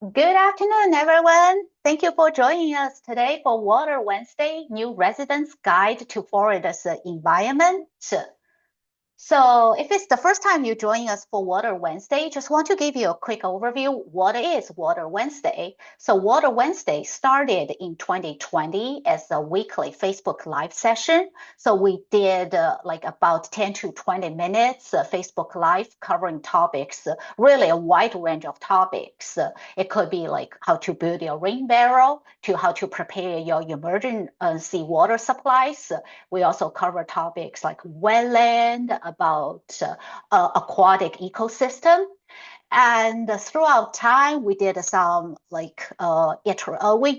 Good afternoon, everyone. Thank you for joining us today for Water Wednesday, New Residents Guide to Florida's Environment. So if it's the first time you're joining us for Water Wednesday, just want to give you a quick overview. What is Water Wednesday? So Water Wednesday started in 2020 as a weekly Facebook Live session. So we did like about 10 to 20 minutes Facebook Live covering topics, really a wide range of topics. It could be like how to build your rain barrel to how to prepare your emergency water supplies. We also cover topics like wetland, about aquatic ecosystem. And throughout time, we did some we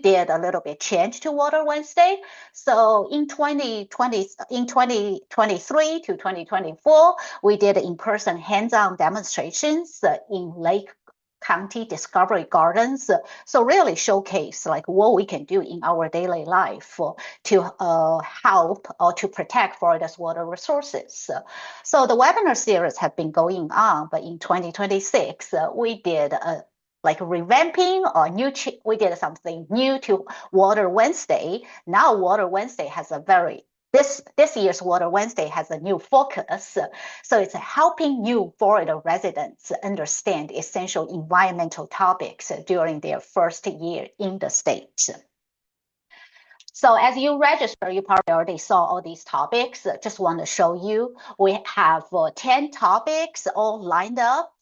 did a little bit change to Water Wednesday. So in 2023 to 2024, we did in-person hands-on demonstrations in Lake County Discovery Gardens. So really showcase like what we can do in our daily life to help or to protect Florida's water resources. So the webinar series have been going on, but in 2026, we did like revamping or we did something new to Water Wednesday. Now Water Wednesday has a very this year's Water Wednesday has a new focus. So it's helping you Florida residents understand essential environmental topics during their first year in the state. So as you register, you probably already saw all these topics. Just want to show you, we have 10 topics all lined up.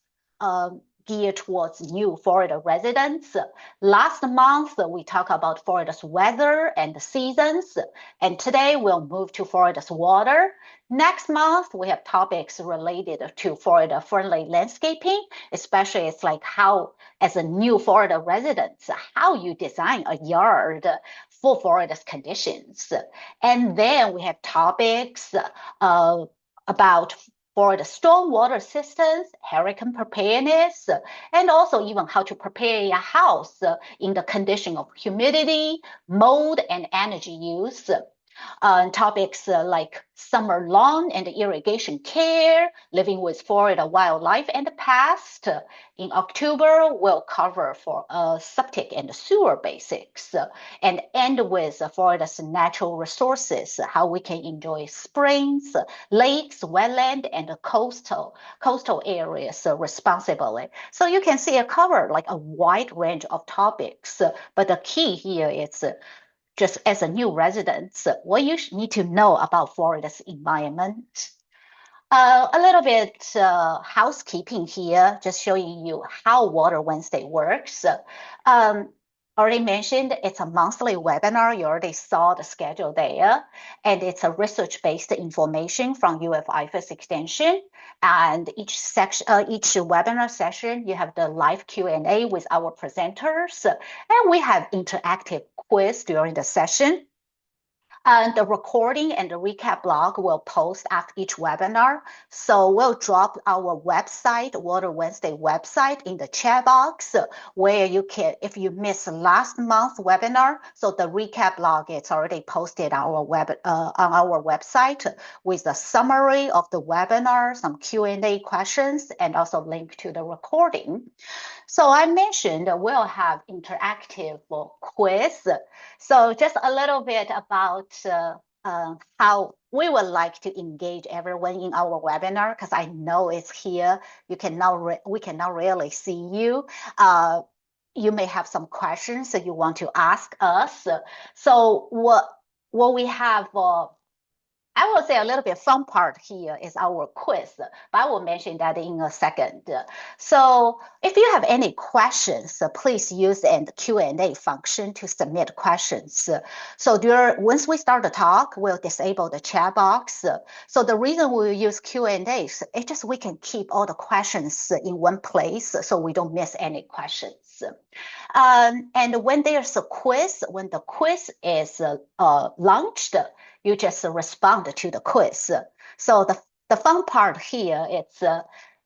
Geared towards new Florida residents. Last month, we talked about Florida's weather and the seasons, and today we'll move to Florida's water. Next month, we have topics related to Florida-friendly landscaping, especially it's like how, as a new Florida resident, how you design a yard for Florida's conditions. And then we have topics about for the stormwater systems, hurricane preparedness, and also even how to prepare your house in the condition of humidity, mold, and energy use. Topics like summer lawn and irrigation care, living with Florida wildlife and past. In October, we'll cover for septic and sewer basics and end with Florida's natural resources, how we can enjoy springs, lakes, wetland, and coastal areas responsibly. So you can see it cover like a wide range of topics, but the key here is just as a new resident, what you need to know about Florida's environment. A little bit housekeeping here, just showing you how Water Wednesday works. Already mentioned, it's a monthly webinar. You already saw the schedule there. And it's a research-based information from IFAS extension. And each webinar session, you have the live Q&A with our presenters. And we have interactive quiz during the session. And the recording and the recap blog will post after each webinar. So we'll drop our website, Water Wednesday website, in the chat box where you can, if you missed last month's webinar, so the recap blog is already posted on our website with a summary of the webinar, some Q&A questions, and also link to the recording. So I mentioned we'll have interactive quiz. So just a little bit about how we would like to engage everyone in our webinar, because I know it's here. We cannot really see you. You may have some questions that you want to ask us. So what we have I will say a little bit fun part here is our quiz, but I will mention that in a second. So if you have any questions, please use the Q&A function to submit questions. So once we start the talk, we'll disable the chat box. So the reason we use Q&As, it's just we can keep all the questions in one place so we don't miss any questions. And when there's a quiz, when the quiz is launched, you just respond to the quiz. So the fun part here,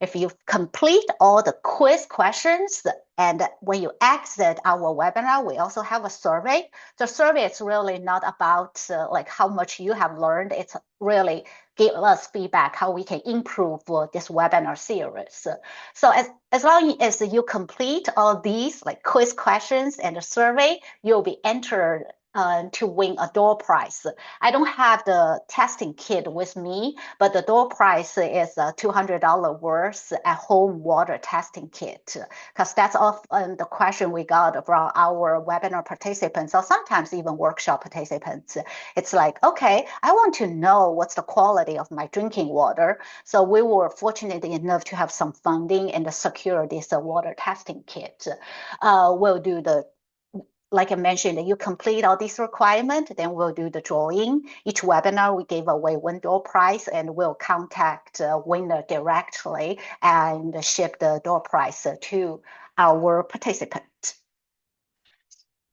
If you complete all the quiz questions, and when you exit our webinar, we also have a survey. The survey is really not about like how much you have learned. It's really give us feedback how we can improve this webinar series. So as long as you complete all these like quiz questions and the survey, you'll be entered to win a door prize. I don't have the testing kit with me, but the door prize is a $200 worth at home water testing kit, because that's often the question we got from our webinar participants, or sometimes even workshop participants. It's like, okay, I want to know what's the quality of my drinking water. So we were fortunate enough to have some funding and secure this water testing kit. We'll do the like I mentioned, you complete all these requirements, then we'll do the drawing. Each webinar, we give away one door prize, and we'll contact winner directly and ship the door prize to our participant.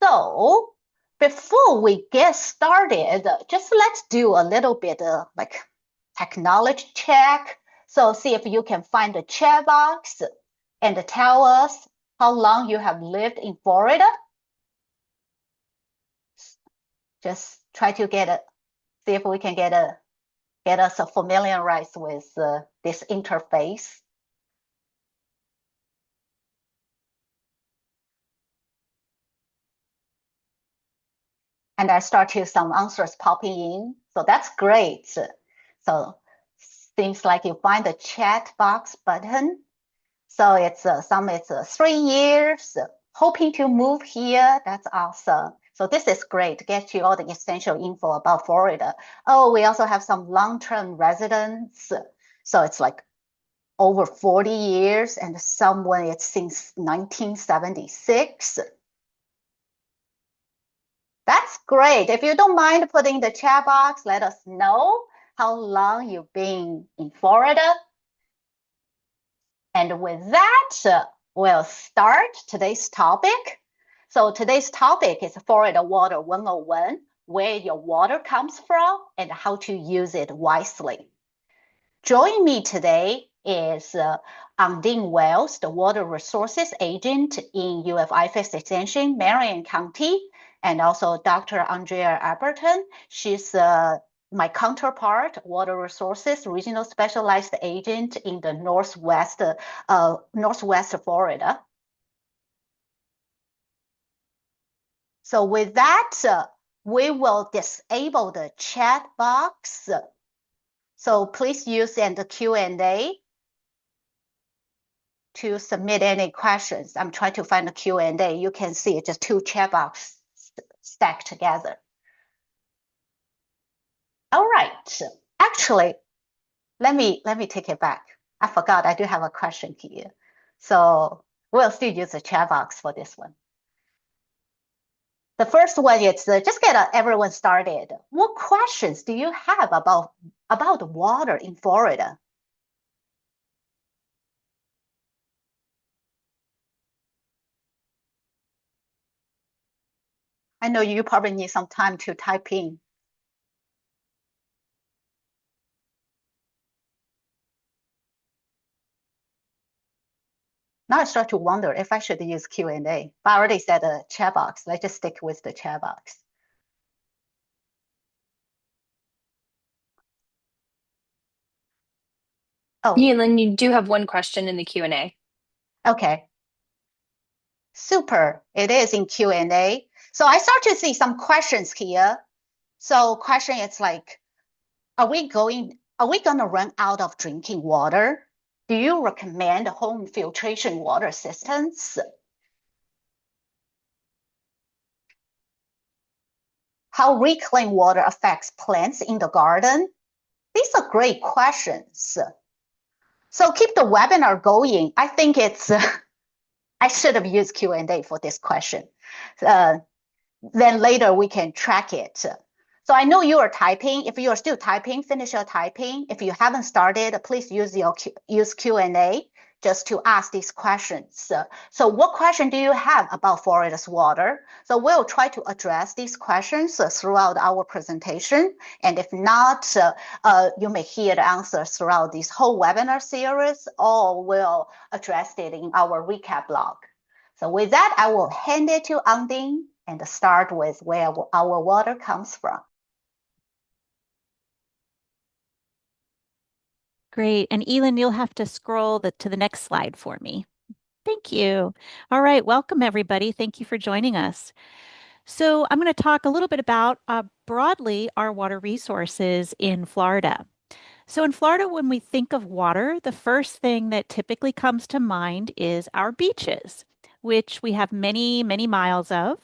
So before we get started, just let's do a little bit of like technology check. So see if you can find the chat box and tell us how long you have lived in Florida. Just try to see if we can get us familiarized with this interface. And I start to some answers popping in, so that's great. So seems like you find the chat box button. So it's 3 years, hoping to move here. That's awesome. So this is great, get you all the essential info about Florida. Oh, we also have some long-term residents. So it's like over 40 years, and someone it's since 1976. That's great. If you don't mind putting the chat box, let us know how long you've been in Florida. And with that, we'll start today's topic. So today's topic is Florida Water 101, where your water comes from and how to use it wisely. Joining me today is Ondine Wells, the Water Resources Agent in UF IFAS Extension, Marion County, and also Dr. Andrea Albertin. She's my counterpart, Water Resources Regional Specialized Agent in the Northwest Florida. So with that, we will disable the chat box. So please use the Q&A to submit any questions. I'm trying to find the Q&A. You can see it's just 2 chat boxes stacked together. All right. Actually, let me take it back. I forgot I do have a question here. So we'll still use the chat box for this one. The first one is just get everyone started. What questions do you have about water in Florida? I know you probably need some time to type in. Now I start to wonder if I should use Q&A. But I already said a chat box. Let's just stick with the chat box. Oh, Yilin, you do have one question in the Q&A. okay. Super. It is in Q&A. So I start to see some questions here. So question is like, are we gonna run out of drinking water? Do you recommend home filtration water systems? How reclaimed water affects plants in the garden? These are great questions. So keep the webinar going. I think it's, I should have used Q&A for this question. Then later we can track it. So I know you are typing. If you are still typing, finish your typing. If you haven't started, please use Q&A just to ask these questions. So what question do you have about Florida's water? So we'll try to address these questions throughout our presentation. And if not, you may hear the answers throughout this whole webinar series, or we'll address it in our recap blog. So with that, I will hand it to Ondine and start with where our water comes from. Great. And Elin, you'll have to scroll to the next slide for me. Thank you. All right. Welcome, everybody. Thank you for joining us. So I'm going to talk a little bit about broadly our water resources in Florida. So in Florida, when we think of water, the first thing that typically comes to mind is our beaches, which we have many, many miles of.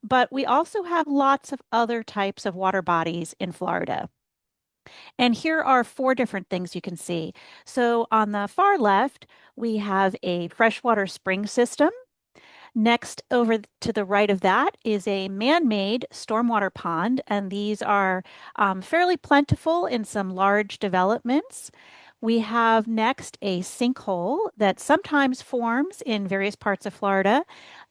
But we also have lots of other types of water bodies in Florida. And here are four different things you can see. So on the far left, we have a freshwater spring system. Next, over to the right of that is a man-made stormwater pond, and these are fairly plentiful in some large developments. We have next a sinkhole that sometimes forms in various parts of Florida.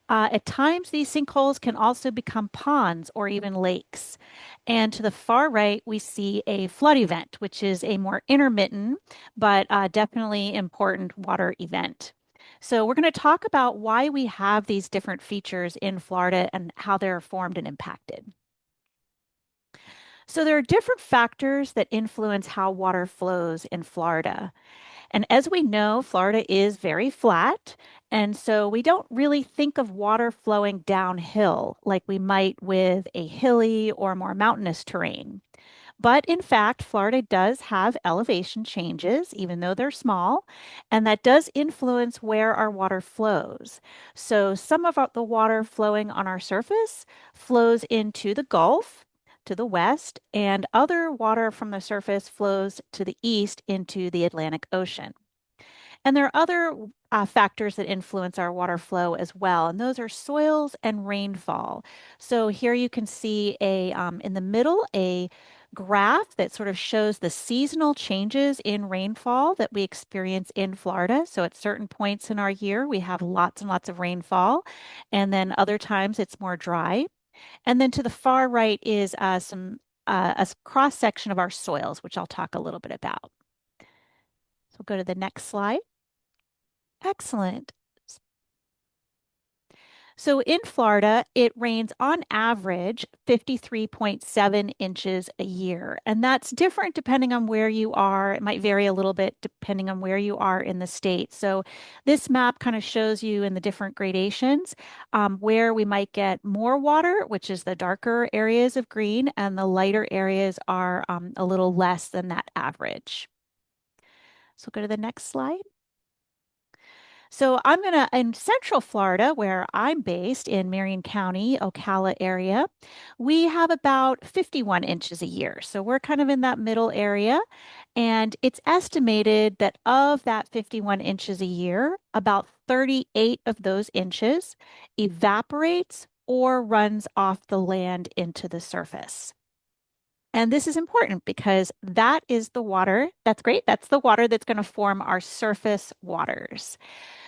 At times, these sinkholes can also become ponds or even lakes. And to the far right, we see a flood event, which is a more intermittent but definitely important water event. So we're going to talk about why we have these different features in Florida and how they're formed and impacted. So there are different factors that influence how water flows in Florida. And as we know, Florida is very flat. And so we don't really think of water flowing downhill like we might with a hilly or more mountainous terrain. But in fact, Florida does have elevation changes, even though they're small, and that does influence where our water flows. So some of the water flowing on our surface flows into the Gulf to the west, and other water from the surface flows to the east into the Atlantic Ocean. And there are other factors that influence our water flow as well, and those are soils and rainfall. So here you can see in the middle a graph that sort of shows the seasonal changes in rainfall that we experience in Florida. So at certain points in our year, we have lots and lots of rainfall, and then other times it's more dry. And then to the far right is a cross section of our soils, which I'll talk a little bit about. So we'll go to the next slide. Excellent. So in Florida, it rains on average 53.7 inches a year. And that's different depending on where you are. It might vary a little bit depending on where you are in the state. So this map kind of shows you in the different gradations where we might get more water, which is the darker areas of green, and the lighter areas are a little less than that average. So go to the next slide. So in Central Florida, where I'm based in Marion County, Ocala area, we have about 51 inches a year. So we're kind of in that middle area. And it's estimated that of that 51 inches a year, about 38 of those inches evaporates or runs off the land into the surface. And this is important because that is the water. That's great. That's the water that's going to form our surface waters.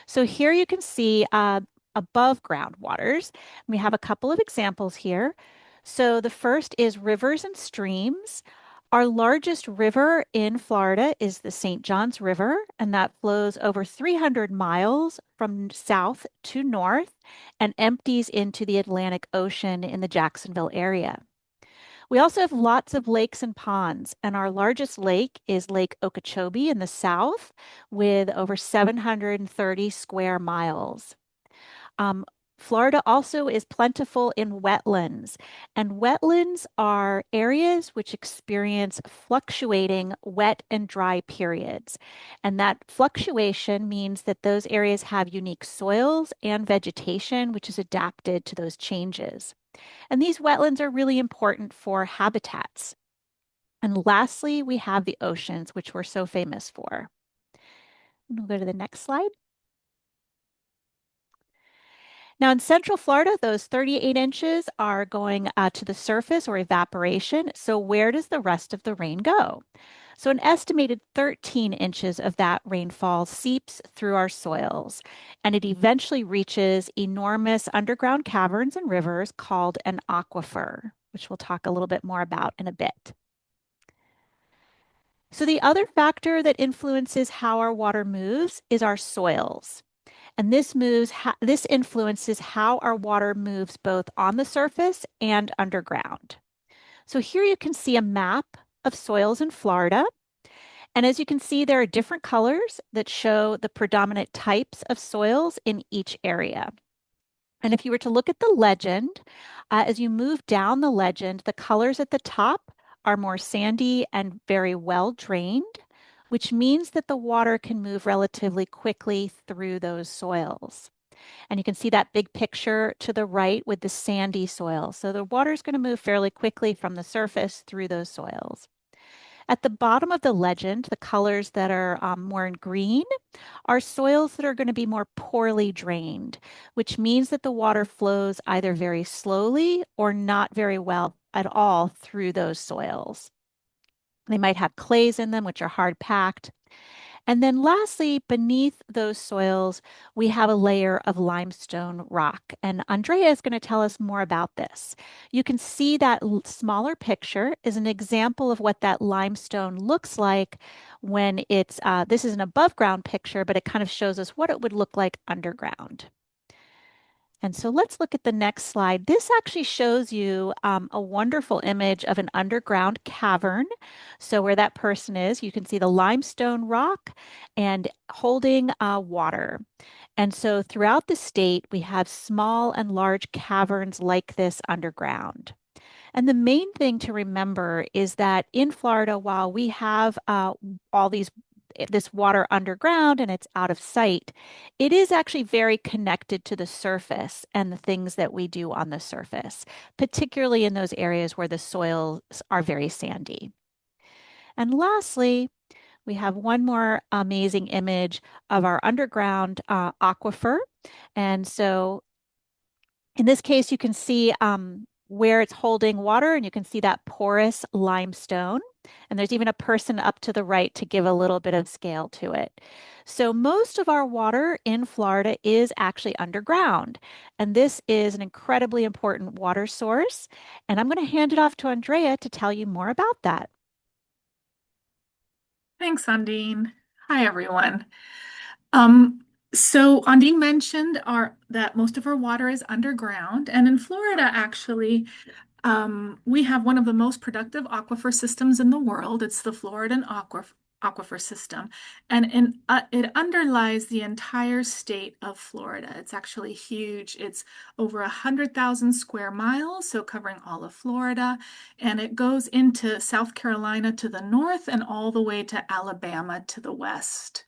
So here you can see above ground waters. We have a couple of examples here. So the first is rivers and streams. Our largest river in Florida is the St. Johns River, and that flows over 300 miles from south to north and empties into the Atlantic Ocean in the Jacksonville area. We also have lots of lakes and ponds, and our largest lake is Lake Okeechobee in the south with over 730 square miles. Florida also is plentiful in wetlands, and wetlands are areas which experience fluctuating wet and dry periods. And that fluctuation means that those areas have unique soils and vegetation which is adapted to those changes. And these wetlands are really important for habitats. And lastly, we have the oceans, which we're so famous for. And we'll go to the next slide. Now in Central Florida, those 38 inches are going to the surface or evaporation. So where does the rest of the rain go? So an estimated 13 inches of that rainfall seeps through our soils, and it eventually reaches enormous underground caverns and rivers called an aquifer, which we'll talk a little bit more about in a bit. So the other factor that influences how our water moves is our soils. And this influences how our water moves both on the surface and underground. So here you can see a map of soils in Florida. And as you can see, there are different colors that show the predominant types of soils in each area. And if you were to look at the legend, as you move down the legend, the colors at the top are more sandy and very well drained, which means that the water can move relatively quickly through those soils. And you can see that big picture to the right with the sandy soil. So the water is going to move fairly quickly from the surface through those soils. At the bottom of the legend, the colors that are more in green are soils that are going to be more poorly drained, which means that the water flows either very slowly or not very well at all through those soils. They might have clays in them, which are hard packed. And then lastly, beneath those soils, we have a layer of limestone rock. And Andrea is going to tell us more about this. You can see that smaller picture is an example of what that limestone looks like when this is an above ground picture, but it kind of shows us what it would look like underground. And so let's look at the next slide. This actually shows you a wonderful image of an underground cavern. So where that person is, you can see the limestone rock and holding water. And so throughout the state, we have small and large caverns like this underground. And the main thing to remember is that in Florida, while we have all this water underground and it's out of sight, it is actually very connected to the surface and the things that we do on the surface, particularly in those areas where the soils are very sandy. And lastly, we have one more amazing image of our underground aquifer. And so in this case, you can see where it's holding water, and you can see that porous limestone. And there's even a person up to the right to give a little bit of scale to it. So most of our water in Florida is actually underground. And this is an incredibly important water source. And I'm going to hand it off to Andrea to tell you more about that. Thanks, Ondine. Hi, everyone. So Ondine mentioned that most of our water is underground, and in Florida, actually, we have one of the most productive aquifer systems in the world. It's the Floridan aquifer system, and it underlies the entire state of Florida. It's actually huge. It's over 100,000 square miles, so covering all of Florida, and it goes into South Carolina to the north and all the way to Alabama to the west.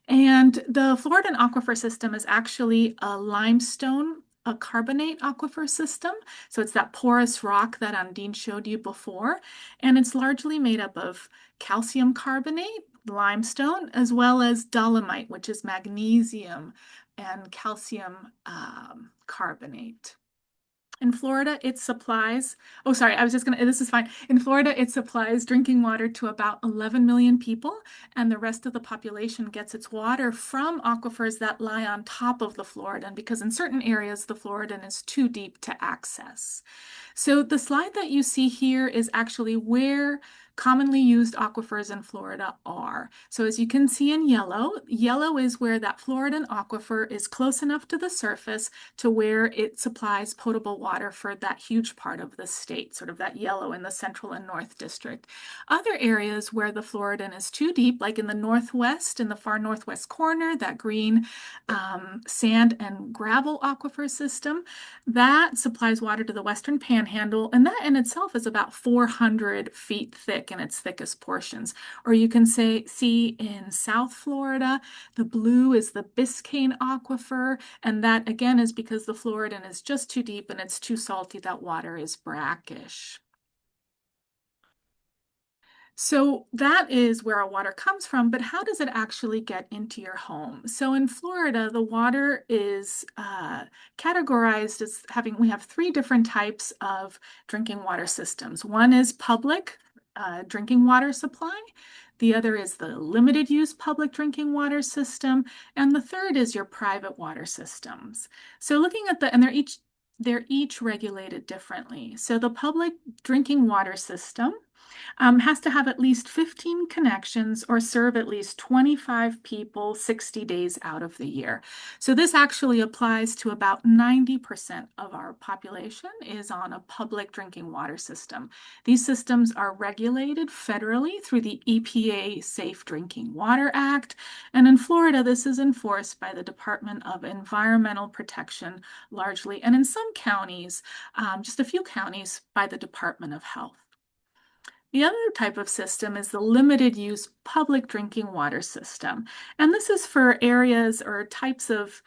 And the Floridan aquifer system is actually a carbonate aquifer system. So it's that porous rock that Ondine showed you before. And it's largely made up of calcium carbonate, limestone, as well as dolomite, which is magnesium and calcium carbonate. In Florida, it supplies, oh, sorry, this is fine. In Florida, it supplies drinking water to about 11 million people, and the rest of the population gets its water from aquifers that lie on top of the Floridan, because in certain areas, the Floridan is too deep to access. So the slide that you see here is actually where commonly used aquifers in Florida are. So as you can see in yellow, yellow is where that Floridan aquifer is close enough to the surface to where it supplies potable water for that huge part of the state, sort of that yellow in the central and north district. Other areas where the Floridan is too deep, like in the northwest, in the far northwest corner, that green sand and gravel aquifer system, that supplies water to the western panhandle, and that in itself is about 400 feet thick in its thickest portions. Or you can see in South Florida, the blue is the Biscayne aquifer, and that again is because the Floridan is just too deep and it's too salty. That water is brackish. So that is where our water comes from, but how does it actually get into your home? So in Florida, the water is categorized as we have three different types of drinking water systems. One is public drinking water supply. The other is the limited use public drinking water system. And the third is your private water systems. So looking at and they're each regulated differently. So the public drinking water system has to have at least 15 connections or serve at least 25 people 60 days out of the year. So this actually applies to about 90% of our population is on a public drinking water system. These systems are regulated federally through the EPA Safe Drinking Water Act. And in Florida, this is enforced by the Department of Environmental Protection largely, and in some counties, just a few counties, by the Department of Health. The other type of system is the limited use public drinking water system. And this is for areas or types of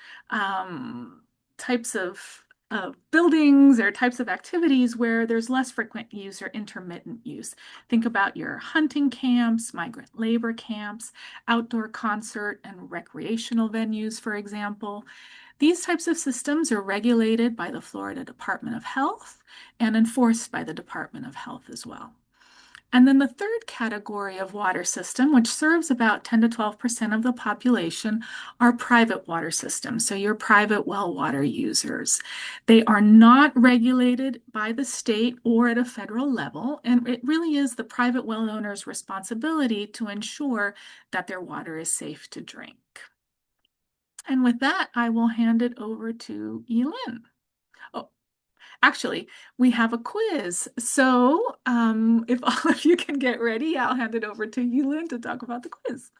buildings or types of activities where there's less frequent use or intermittent use. Think about your hunting camps, migrant labor camps, outdoor concert and recreational venues, for example. These types of systems are regulated by the Florida Department of Health and enforced by the Department of Health as well. And then the third category of water system, which serves about 10 to 12% of the population, are private water systems. So your private well water users. They are not regulated by the state or at a federal level. And it really is the private well owner's responsibility to ensure that their water is safe to drink. And with that, I will hand it over to Elin. Actually, we have a quiz. So if all of you can get ready, I'll hand it over to Yulin to talk about the quiz.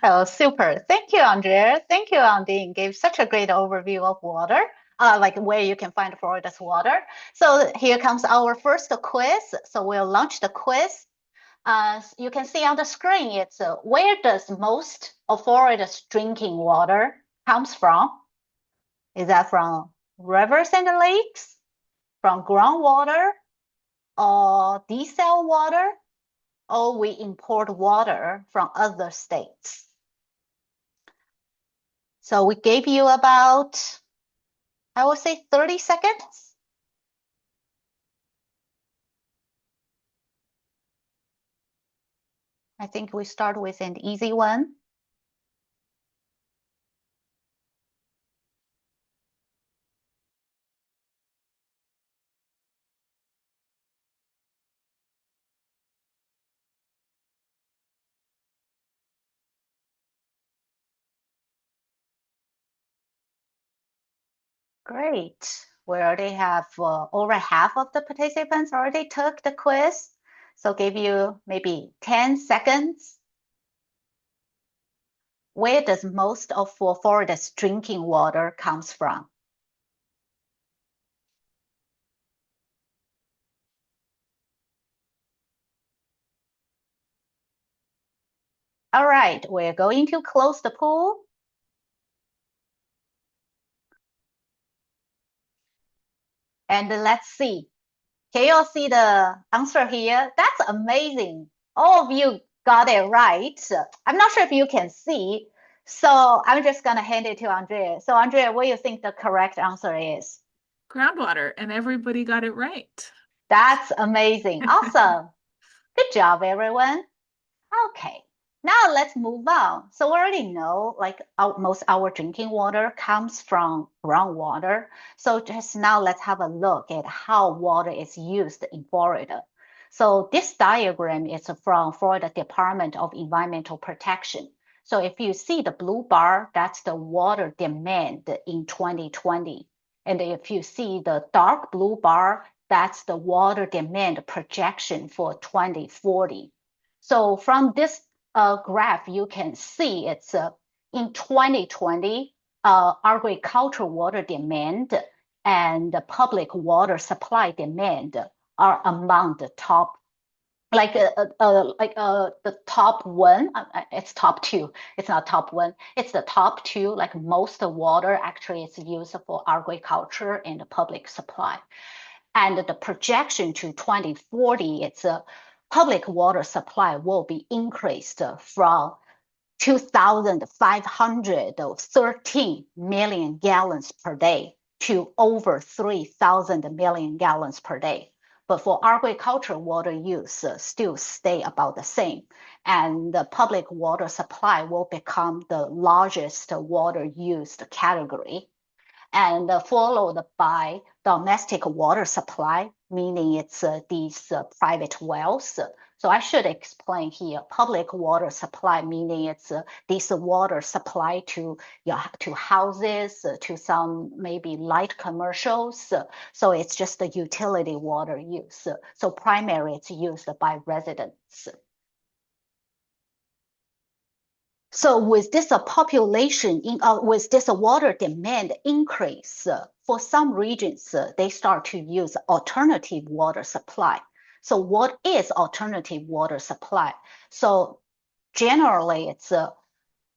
Oh, super. Thank you, Andrea. Thank you, Ondine. Gave such a great overview of water, like where you can find Florida's water. So here comes our first quiz. So we'll launch the quiz. You can see on the screen, it's where does most of Florida's drinking water comes from? Is that from rivers and lakes? From groundwater or desal water, or we import water from other states? So we gave you about, I would say 30 seconds. I think we start with an easy one. Great. We already have over half of the participants already took the quiz. So give you maybe 10 seconds. Where does most of Florida's drinking water comes from? All right, we're going to close the pool. And let's see. Can you all see the answer here? That's amazing. All of you got it right. I'm not sure if you can see. So I'm just going to hand it to Andrea. So Andrea, what do you think the correct answer is? Groundwater, and everybody got it right. That's amazing. Awesome. Good job, everyone. Okay. Now let's move on. So we already know like most our drinking water comes from groundwater. So just now let's have a look at how water is used in Florida. So this diagram is from Florida Department of Environmental Protection. So if you see the blue bar, that's the water demand in 2020. And if you see the dark blue bar, that's the water demand projection for 2040. So from this graph, you can see it's in 2020, agricultural water demand and the public water supply demand are among the top, the top one. It's top two. It's not top one. It's the top two. Like most water actually is used for agriculture and public supply. And the projection to 2040, it's a public water supply will be increased from 2,513 million gallons per day to over 3,000 million gallons per day. but for agricultural water use, still stay about the same. And the public water supply will become the largest water used category. And followed by domestic water supply, meaning it's these private wells. So I should explain here, public water supply, meaning it's this water supply to houses, to some maybe light commercials. So it's just the utility water use. So primary, it's used by residents. So with this population, with this water demand increase, for some regions, they start to use alternative water supply. So what is alternative water supply? So generally, it's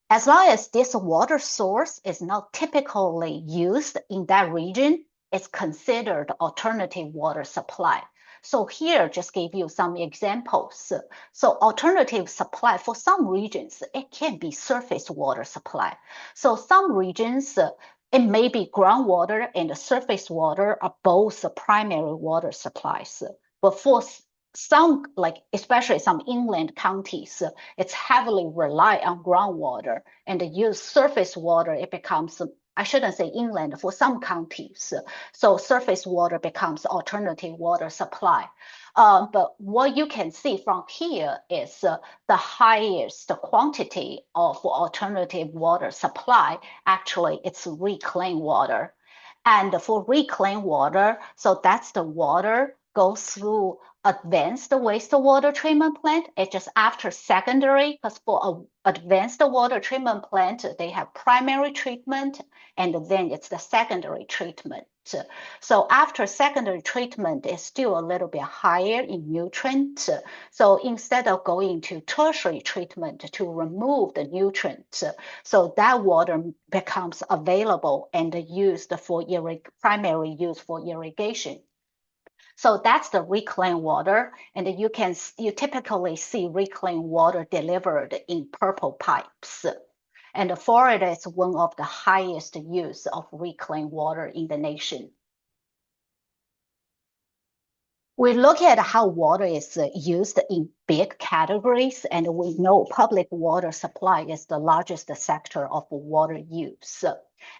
as long as this water source is not typically used in that region, it's considered alternative water supply. So here, just give you some examples. So alternative supply for some regions, it can be surface water supply. So some regions, it may be groundwater and surface water are both primary water supplies. But for some, like especially some inland counties, it's heavily rely on groundwater and use surface water. It becomes, I shouldn't say inland, for some counties. So surface water becomes alternative water supply. But what you can see from here is the highest quantity of alternative water supply. Actually, it's reclaimed water. And for reclaimed water, so that's the water goes through advanced wastewater treatment plant. It's just after secondary, because for an advanced water treatment plant, they have primary treatment, and then it's the secondary treatment. So after secondary treatment, it's still a little bit higher in nutrient. So instead of going to tertiary treatment to remove the nutrients, so that water becomes available and used for primary use for irrigation. So that's the reclaimed water, and you typically see reclaimed water delivered in purple pipes. And Florida is one of the highest use of reclaimed water in the nation. We look at how water is used in big categories, and we know public water supply is the largest sector of water use.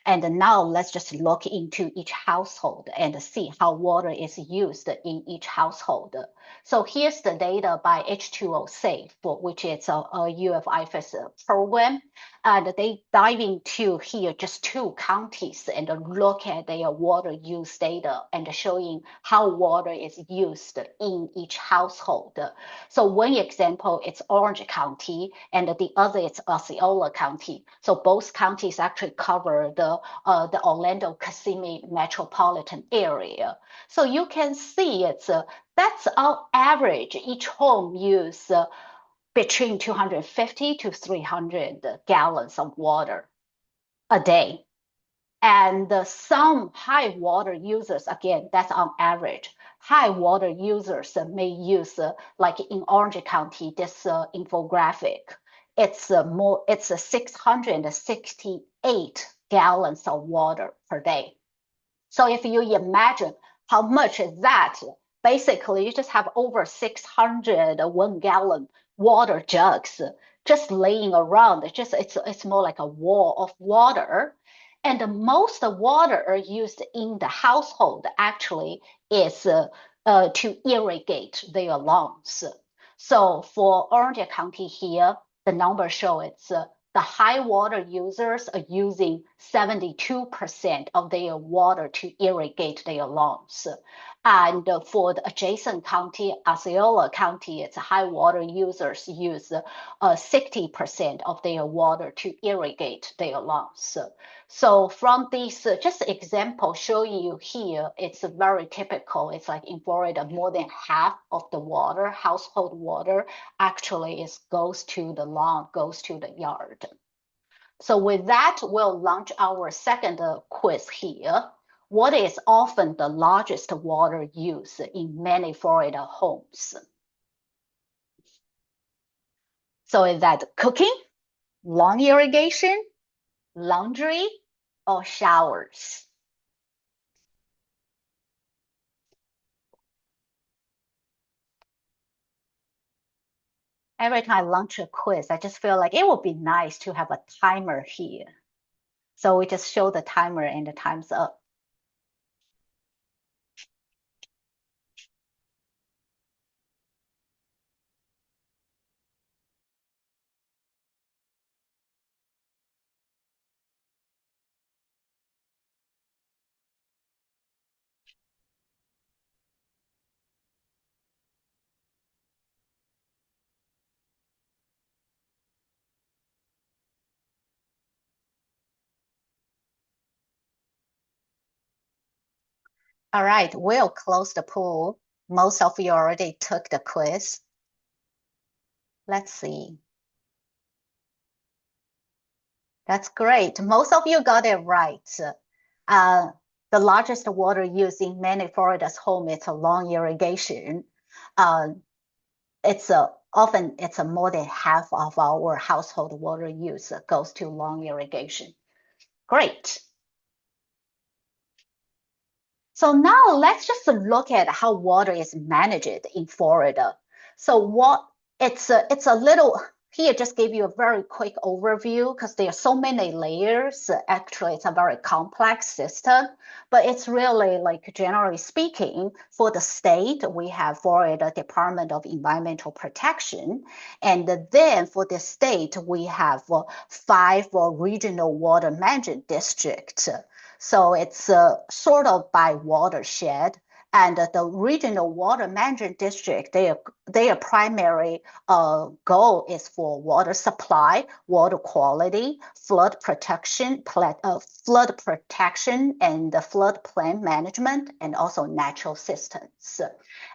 And now let's just look into each household and see how water is used in each household. So here's the data by H2O Safe, which is a IFAS program. And they dive into here just 2 counties and look at their water use data and showing how water is used in each household. So one example, it's Orange County, and the other is Osceola County. So both counties actually cover the Orlando-Kissimmee metropolitan area. So you can see that's on average, each home use between 250 to 300 gallons of water a day. And some high water users, again, that's on average. High water users may use, like in Orange County, this infographic. It's 668 gallons of water per day. So if you imagine how much is that, basically you just have over 600 1-gallon water jugs just laying around. It's more like a wall of water. And most water used in the household actually is to irrigate their lawns. So for Orange County here, the numbers show it's the high water users are using 72% of their water to irrigate their lawns. And for the adjacent county, Osceola County, it's high water users use 60% of their water to irrigate their lawns. So from these just example showing you here, it's very typical. It's like in Florida, more than half of the water, household water, actually goes to the lawn, goes to the yard. So with that, we'll launch our second quiz here. What is often the largest water use in many Florida homes? So is that cooking, lawn irrigation, laundry, or showers? Every time I launch a quiz, I just feel like it would be nice to have a timer here. So we just show the timer and the time's up. All right, we'll close the pool. Most of you already took the quiz. Let's see. That's great. Most of you got it right. The largest water use in many Florida's home is a long irrigation. Often it's more than half of our household water use goes to long irrigation. Great. So now let's just look at how water is managed in Florida. So it's a little here, just gave you a very quick overview because there are so many layers. Actually, it's a very complex system, but it's really like generally speaking, for the state, we have Florida Department of Environmental Protection. And then for the state, we have 5 regional water management districts. So it's sort of by watershed. And the regional water management district, their primary goal is for water supply, water quality, flood protection, and the floodplain management, and also natural systems.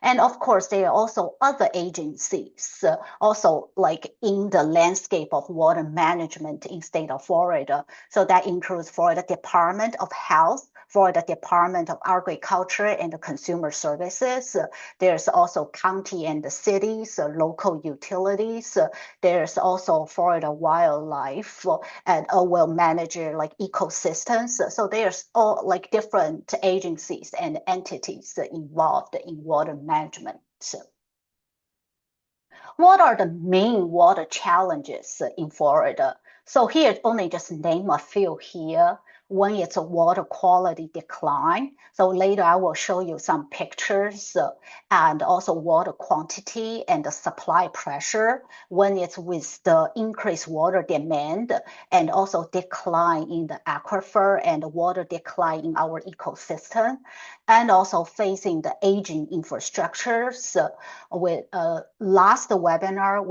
And of course, there are also other agencies, also like in the landscape of water management in state of Florida. So that includes Florida Department of Health, Florida Department of Agriculture and Consumer Services. There's also county and the cities, local utilities. There's also Florida Wildlife and will manage like ecosystems. So there's all like different agencies and entities involved in water management. What are the main water challenges in Florida? So here, only just name a few here. One is a water quality decline. So later I will show you some pictures and also water quantity and the supply pressure. One is with the increased water demand and also decline in the aquifer and water decline in our ecosystem, and also facing the aging infrastructures. With last webinar,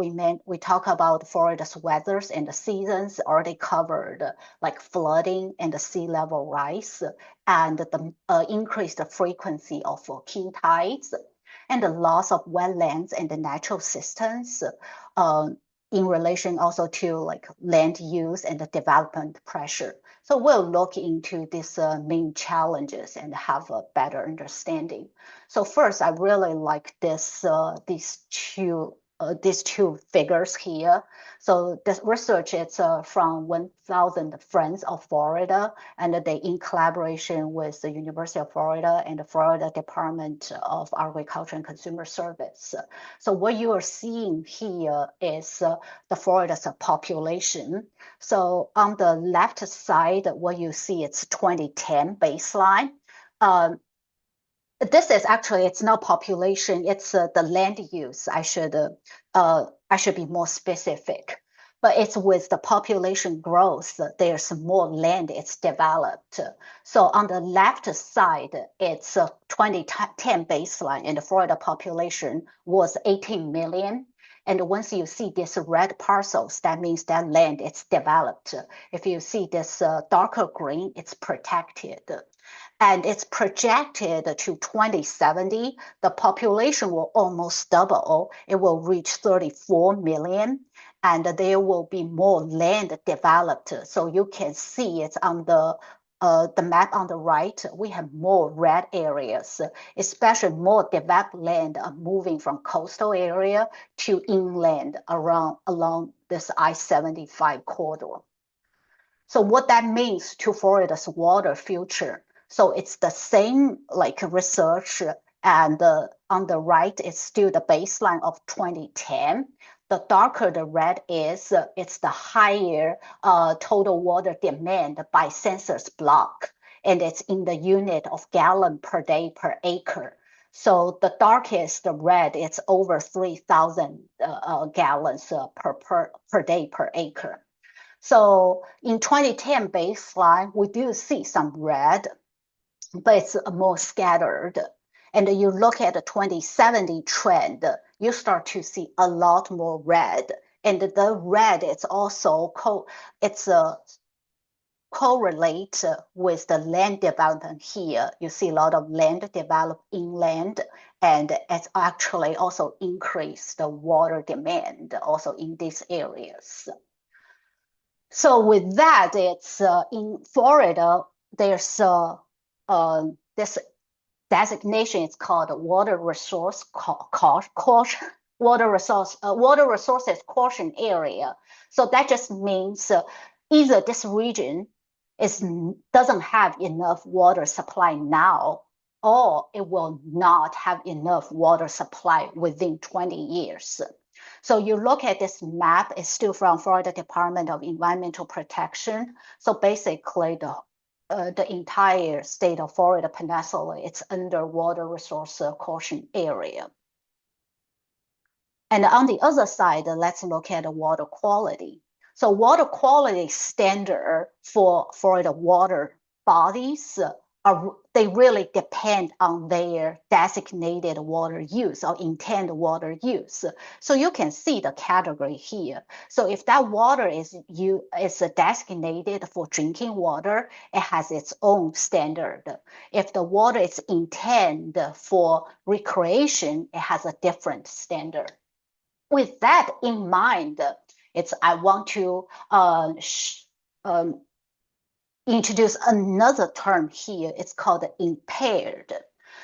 we talk about Florida's weathers and the seasons already covered, like flooding and the sea level rise, and the increased frequency of king tides, and the loss of wetlands and the natural systems in relation also to like land use and the development pressure. So we'll look into these main challenges and have a better understanding. So first, I really like these two figures here. So this research is from 1,000 Friends of Florida, and they in collaboration with the University of Florida and the Florida Department of Agriculture and Consumer Service. So what you are seeing here is the Florida's population. So on the left side, what you see, it's 2010 baseline. This is actually, it's not population, it's the land use. I should be more specific. But it's with the population growth, there's more land, it's developed. So on the left side, it's 2010 baseline, and the Florida population was 18 million. And once you see these red parcels, that means that land is developed. If you see this darker green, it's protected. And it's projected to 2070, the population will almost double. It will reach 34 million, and there will be more land developed. So you can see it's on the map on the right. We have more red areas, especially more developed land moving from coastal area to inland along this I-75 corridor. So what that means to Florida's water future. So it's the same like research, and on the right is still the baseline of 2010. the darker the red is, it's the higher total water demand by census block, and it's in the unit of gallon per day per acre. So the darkest red, it's over 3,000 gallons per day per acre. So in 2010 baseline, we do see some red, but it's more scattered. And you look at the 2070 trend, you start to see a lot more red. And the red, it's also correlate with the land development here. You see a lot of land developed inland, and it's actually also increased the water demand also in these areas. So with that, it's in Florida, there's this designation. It's called water resources caution area. So that just means either this region doesn't have enough water supply now, or it will not have enough water supply within 20 years. So you look at this map, it's still from Florida Department of Environmental Protection. So basically the entire state of Florida Peninsula, it's under water resource caution area. And on the other side, let's look at the water quality. So water quality standard for Florida water bodies they really depend on their designated water use or intended water use. So you can see the category here. So if that water is designated for drinking water, it has its own standard. If the water is intended for recreation, it has a different standard. With that in mind, I want to introduce another term here. It's called impaired.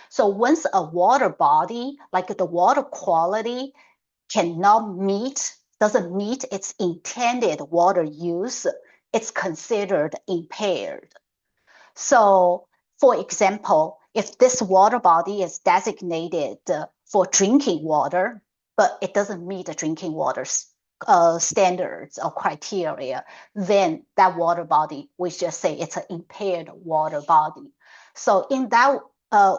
So once a water body, like the water quality, doesn't meet its intended water use, it's considered impaired. So for example, if this water body is designated for drinking water, but it doesn't meet the drinking water standards or criteria, then that water body, we just say it's an impaired water body. So in that,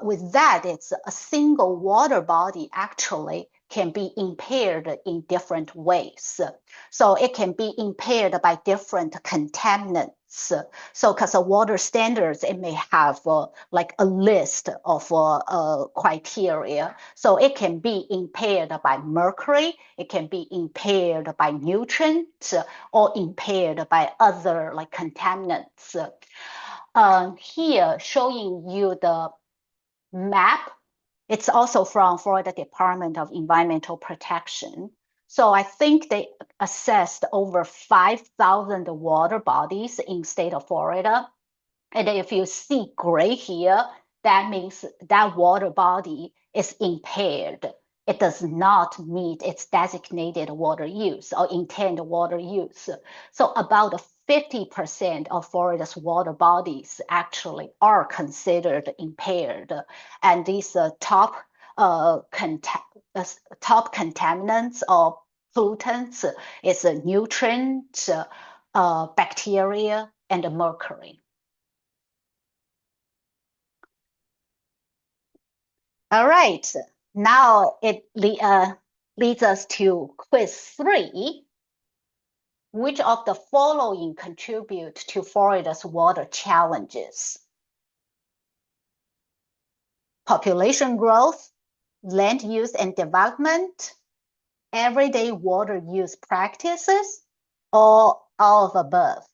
with that, it's a single water body actually can be impaired in different ways. So it can be impaired by different contaminants. So because of water standards, it may have like a list of criteria. So it can be impaired by mercury, it can be impaired by nutrients, or impaired by other like contaminants. Here showing you the map. It's also from Florida Department of Environmental Protection. So I think they assessed over 5,000 water bodies in state of Florida. And if you see gray here, that means that water body is impaired. It does not meet its designated water use or intended water use. So about 50% of Florida's water bodies actually are considered impaired. And these top contaminants or pollutants is nutrients, bacteria, and mercury. All right, now it leads us to quiz 3. Which of the following contribute to Florida's water challenges? Population growth, land use and development, everyday water use practices, or all of above?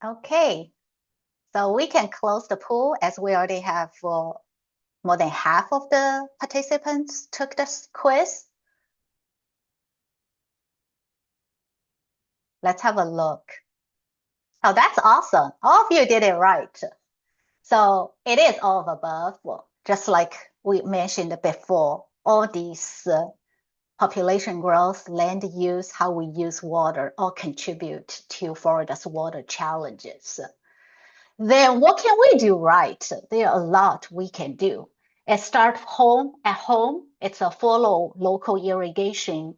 Okay, so we can close the pool as we already have more than half of the participants took this quiz. Let's have a look. Oh, that's awesome. All of you did it right. So it is all of above, well, just like we mentioned before, all these population growth, land use, how we use water, all contribute to Florida's water challenges. Then what can we do right? There are a lot we can do. It starts at home. It's a follow local irrigation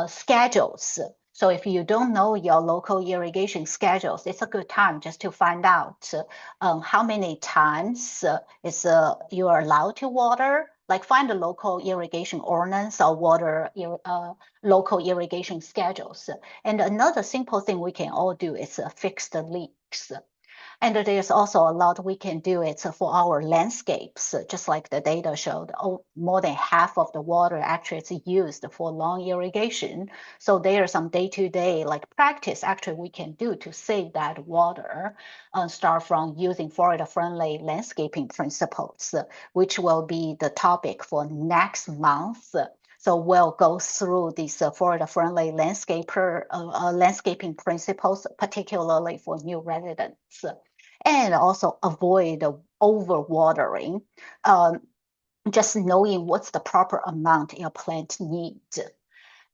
schedules. So if you don't know your local irrigation schedules, it's a good time just to find out how many times you are allowed to water. Like find the local irrigation ordinance or local irrigation schedules. And another simple thing we can all do is fix the leaks. And there's also a lot we can do. It's for our landscapes, just like the data showed. More than half of the water actually is used for lawn irrigation. So there's some day-to-day like practice actually we can do to save that water. Start from using Florida-friendly landscaping principles, which will be the topic for next month. So we'll go through these Florida-friendly landscaping principles, particularly for new residents. And also avoid overwatering, just knowing what's the proper amount your plant needs.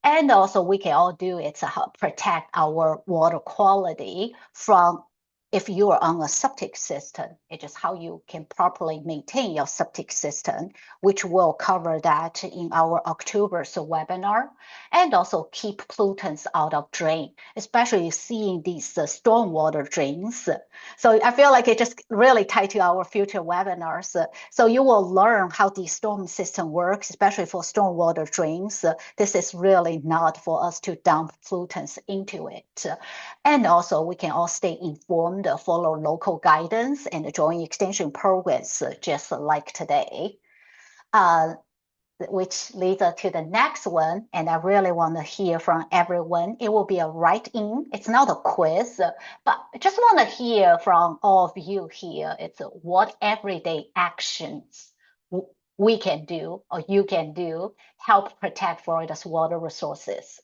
And also we can all do it to help protect our water quality from if you are on a septic system, it's just how you can properly maintain your septic system, which we'll cover that in our October's webinar, and also keep pollutants out of drain, especially seeing these stormwater drains. So I feel like it just really tied to our future webinars. So you will learn how the storm system works, especially for stormwater drains. This is really not for us to dump pollutants into it. And also we can all stay informed, follow local guidance and join extension programs just like today. Which leads us to the next one. And I really want to hear from everyone. It will be a write-in. It's not a quiz, but I just want to hear from all of you here. It's what everyday actions we can do or you can do help protect Florida's water resources.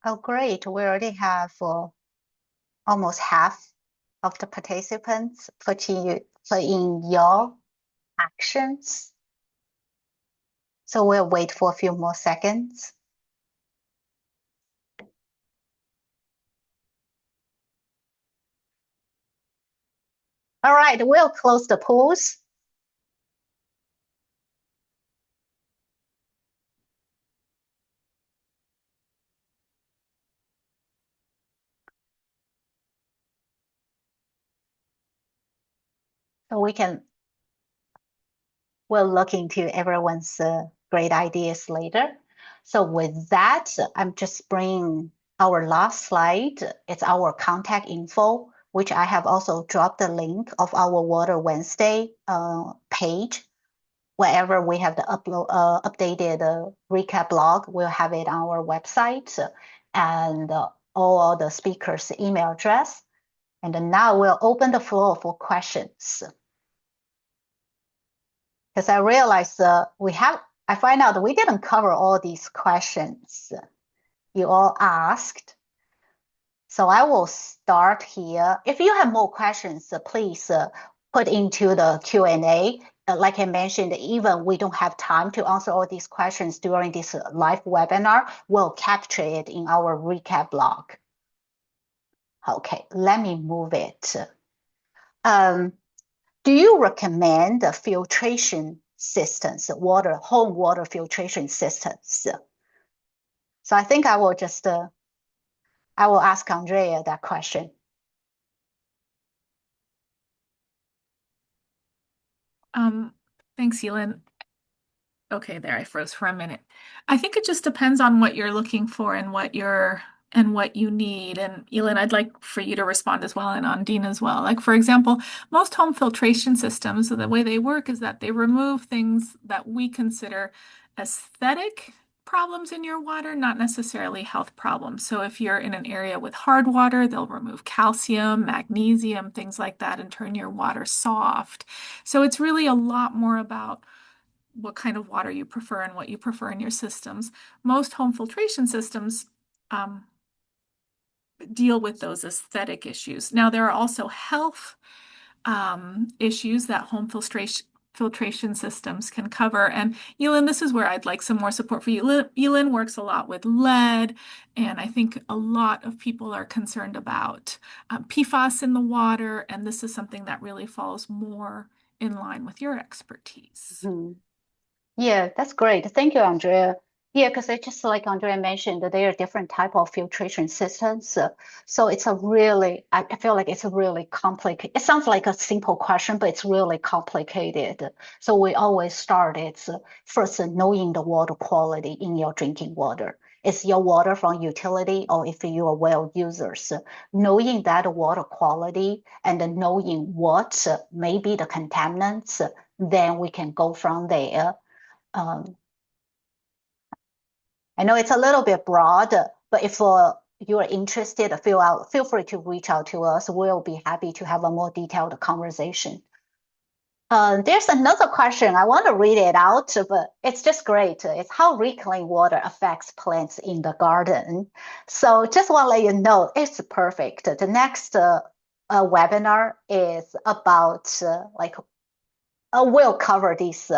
Oh, great. We already have almost half of the participants put in your actions. So we'll wait for a few more seconds. All right, we'll close the polls. So we'll look into everyone's great ideas later. So with that, I'm just bringing our last slide. It's our contact info. which I have also dropped the link of our Water Wednesday page. Wherever we have the updated recap blog, we'll have it on our website and all the speakers' email address. And now we'll open the floor for questions. Because I realized I find out that we didn't cover all these questions you all asked. So I will start here. If you have more questions, please put into the Q&A. Like I mentioned, even we don't have time to answer all these questions during this live webinar, we'll capture it in our recap blog. Okay, let me move it. Do you recommend the filtration systems, home water filtration systems? So I think I will just, I will ask Andrea that question. Thanks, Yelin. Okay, there, I froze for a minute. I think it just depends on what you're looking for and what you need. And Yelin, I'd like for you to respond as well, and Ondine as well. Like, for example, most home filtration systems, so the way they work is that they remove things that we consider aesthetic problems in your water, not necessarily health problems. So if you're in an area with hard water, they'll remove calcium, magnesium, things like that, and turn your water soft. So it's really a lot more about what kind of water you prefer and what you prefer in your systems. Most home filtration systems deal with those aesthetic issues. Now, there are also health issues that home filtration systems can cover. And Yelin, this is where I'd like some more support for you. Yelin works a lot with lead, and I think a lot of people are concerned about PFAS in the water, and this is something that really falls more in line with your expertise. Mm-hmm. Yeah, that's great. Thank you, Andrea. Yeah, because it's just like Andrea mentioned, that there are different type of filtration systems. So it's a really, I feel like it's a really complicated. It sounds like a simple question, but it's really complicated. So we always start it's first knowing the water quality in your drinking water. Is your water from utility, or if you are well users, knowing that water quality and then knowing what may be the contaminants, then we can go from there. I know it's a little bit broad, but if you are interested, feel free to reach out to us. We'll be happy to have a more detailed conversation. There's another question. I want to read it out, but it's just great. It's how reclaimed water affects plants in the garden. So just want to let you know, it's perfect. The next webinar is about we'll cover these.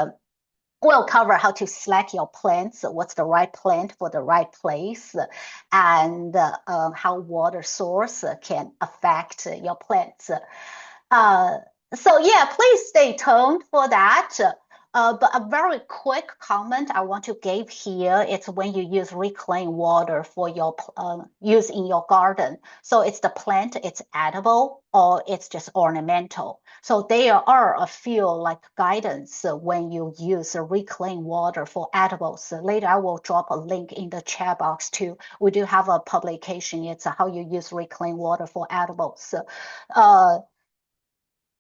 We'll cover how to select your plants, what's the right plant for the right place, and how water source can affect your plants. So yeah, please stay tuned for that. But a very quick comment I want to give here, it's when you use reclaimed water for your use in your garden. So it's the plant, it's edible, or it's just ornamental. So there are a few like guidance when you use reclaimed water for edibles. Later, I will drop a link in the chat box too. We do have a publication. It's how you use reclaimed water for edibles.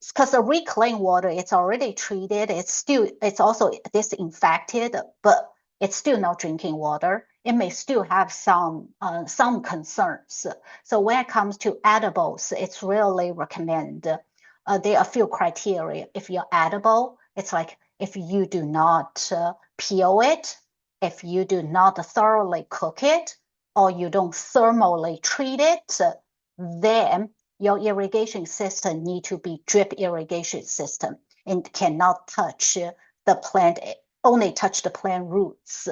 Because the reclaimed water, it's already treated. It's also disinfected, but it's still not drinking water. It may still have some concerns. So when it comes to edibles, it's really recommend. There are a few criteria. If you're edible, it's like if you do not peel it, if you do not thoroughly cook it, or you don't thermally treat it, then your irrigation system need to be drip irrigation system and cannot touch the plant, only touch the plant roots.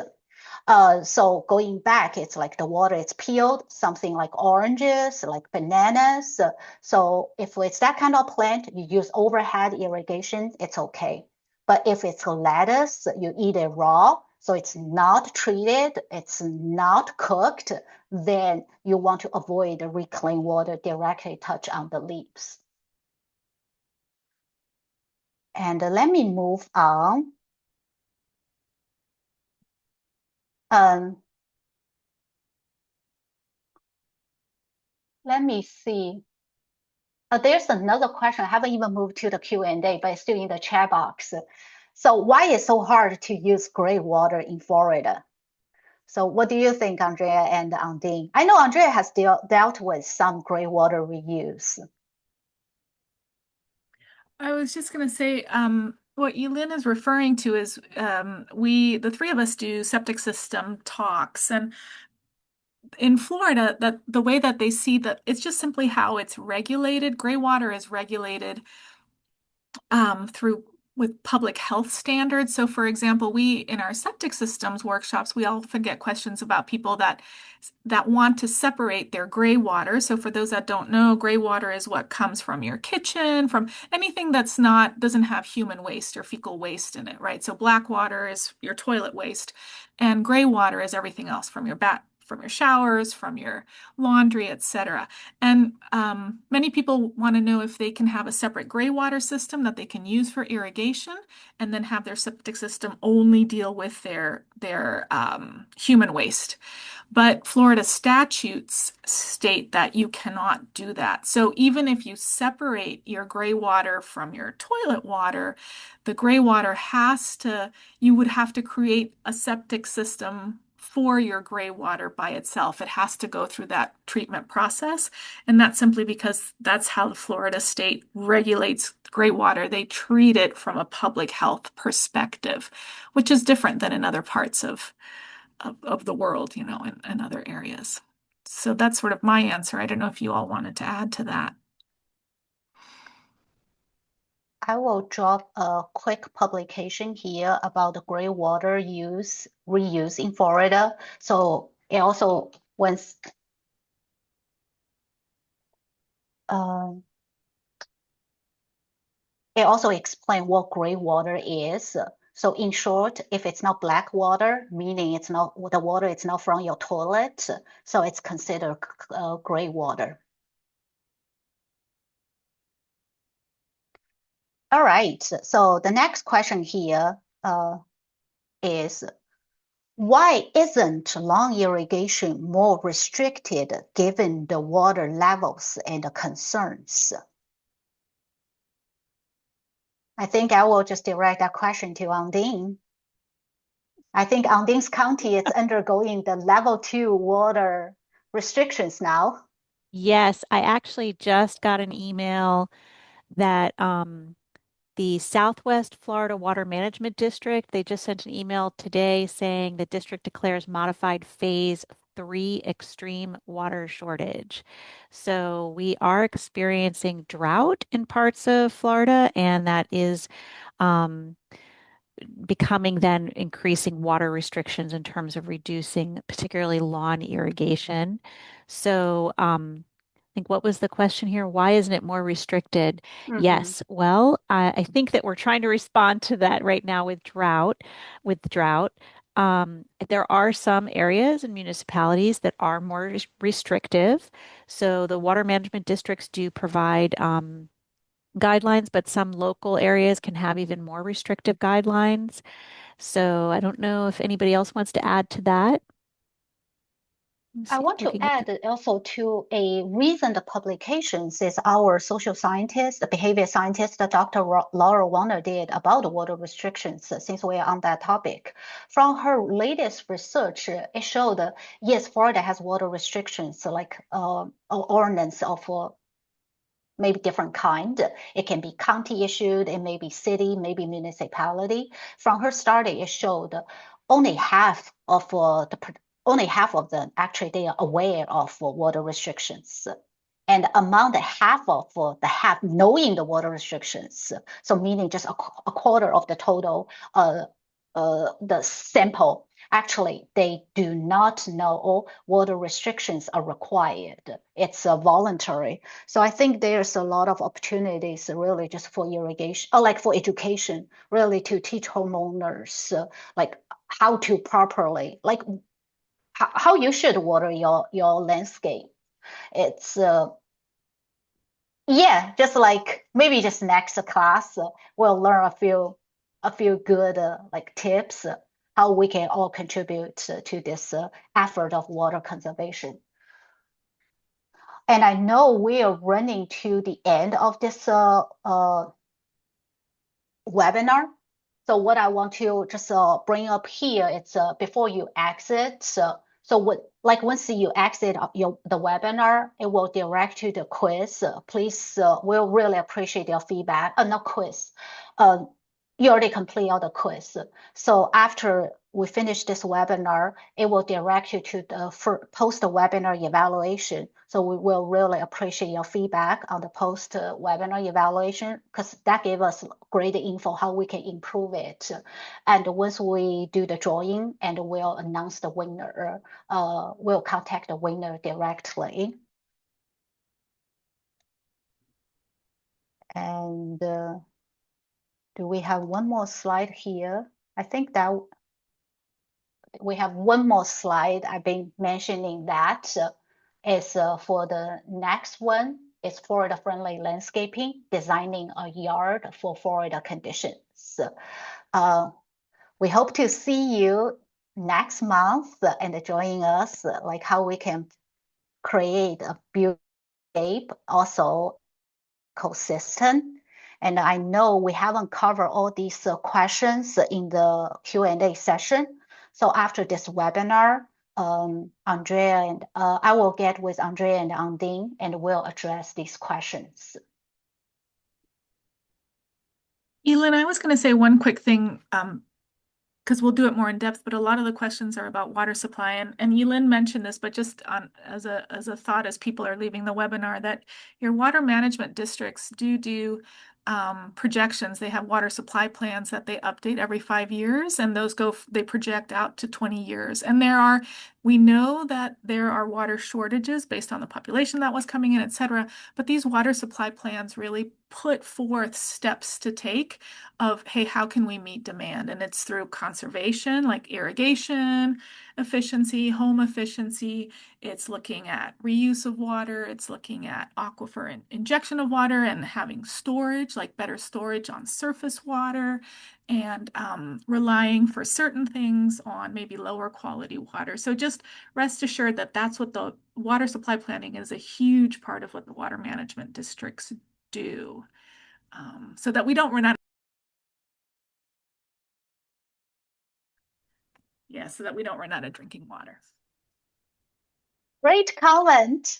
So going back, it's like the water is peeled, something like oranges, like bananas. So if it's that kind of plant, you use overhead irrigation, it's okay. But if it's lettuce, you eat it raw, so it's not treated, it's not cooked, then you want to avoid the reclaimed water directly touch on the leaves. And let me move on. Let me see. There's another question. I haven't even moved to the Q&A, but it's still in the chat box. So why is it so hard to use gray water in Florida? So what do you think, Andrea and Ondine? I know Andrea has dealt with some gray water reuse. I was just going to say, what Yulin is referring to is the three of us do septic system talks, and in Florida, that the way that they see that it's just simply how it's regulated. Gray water is regulated through with public health standards. So, for example, we in our septic systems workshops, we often get questions about people that want to separate their gray water. So, for those that don't know, gray water is what comes from your kitchen, from anything that's not doesn't have human waste or fecal waste in it, right? So, black water is your toilet waste, and gray water is everything else from your from your showers, from your laundry, etc. And many people want to know if they can have a separate gray water system that they can use for irrigation, and then have their septic system only deal with their human waste. But Florida statutes state that you cannot do that. So even if you separate your gray water from your toilet water, the gray water you would have to create a septic system for your gray water by itself. It has to go through that treatment process. And that's simply because that's how the Florida state regulates gray water. They treat it from a public health perspective, which is different than in other parts of the world, in other areas. So that's sort of my answer. I don't know if you all wanted to add to that. I will drop a quick publication here about the gray water reuse in Florida. So it also explains what gray water is. So in short, if it's not black water, meaning it's not the water, it's not from your toilet, so it's considered gray water. All right, so the next question here is, why isn't long irrigation more restricted given the water levels and the concerns? I think I will just direct that question to Ondine. I think Ondine's county is undergoing the level 2 water restrictions now. Yes, I actually just got an email that the Southwest Florida Water Management District, they just sent an email today saying the district declares modified phase 3 extreme water shortage. So we are experiencing drought in parts of Florida, and that is becoming then increasing water restrictions in terms of reducing particularly lawn irrigation. So I think what was the question here? Why isn't it more restricted? Yes. Well, I think that we're trying to respond to that right now with drought. There are some areas and municipalities that are more restrictive. So the water management districts do provide guidelines, but some local areas can have even more restrictive guidelines. So I don't know if anybody else wants to add to that. I want to add also to a recent publications is our social scientist, the behavior scientist, Dr. Laura Warner did about the water restrictions since we are on that topic. From her latest research, it showed, yes, Florida has water restrictions like ordinance of maybe different kind. It can be county issued, it may be city, maybe municipality. From her study, it showed only half of them actually they are aware of water restrictions. And among the half knowing the water restrictions, so meaning just a quarter of the total, the sample, actually they do not know water restrictions are required. It's voluntary. So I think there's a lot of opportunities really just for irrigation, or like for education, really to teach homeowners like how to properly, like how you should water your landscape. It's yeah, just like maybe just next class we'll learn a few good like tips how we can all contribute to this effort of water conservation. And I know we are running to the end of this webinar. So what I want to just bring up here, it's before you exit. So like once you exit the webinar, it will direct you to quiz. Please, we'll really appreciate your feedback. Not quiz. You already complete all the quiz. So after we finish this webinar, it will direct you to the post-webinar evaluation. So we will really appreciate your feedback on the post-webinar evaluation because that gave us great info how we can improve it. And once we do the drawing and we'll announce the winner, we'll contact the winner directly. And do we have one more slide here? I think that we have one more slide. I've been mentioning that is for the next one. It's Florida-friendly landscaping, designing a yard for Florida conditions. We hope to see you next month and join us, like how we can create a beautiful shape, also ecosystem. And I know we haven't covered all these questions in the Q&A session. So after this webinar, Andrea and I will get with Andrea and Ondine and we'll address these questions. Elin, I was going to say one quick thing, because we'll do it more in depth, but a lot of the questions are about water supply. And Elin mentioned this, but just as a thought as people are leaving the webinar, that your water management districts do projections. They have water supply plans that they update every 5 years, and those they project out to 20 years. And we know that there are water shortages based on the population that was coming in, et cetera. But these water supply plans really put forth steps to take of, hey, how can we meet demand? And it's through conservation, like irrigation efficiency, home efficiency. It's looking at reuse of water. It's looking at aquifer and injection of water and having storage, like better storage on surface water, and relying for certain things on maybe lower quality water. So just rest assured that that's what the water supply planning is, a huge part of what the water management districts do, so that we don't run out. Yeah, so that we don't run out of drinking water. Great comment.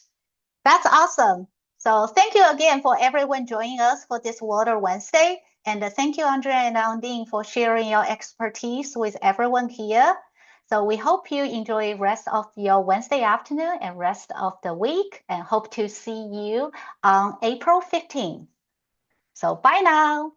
That's awesome. So thank you again for everyone joining us for this Water Wednesday. And thank you, Andrea and Ondine, for sharing your expertise with everyone here. So we hope you enjoy rest of your Wednesday afternoon and rest of the week, and hope to see you on April 15th. So bye now.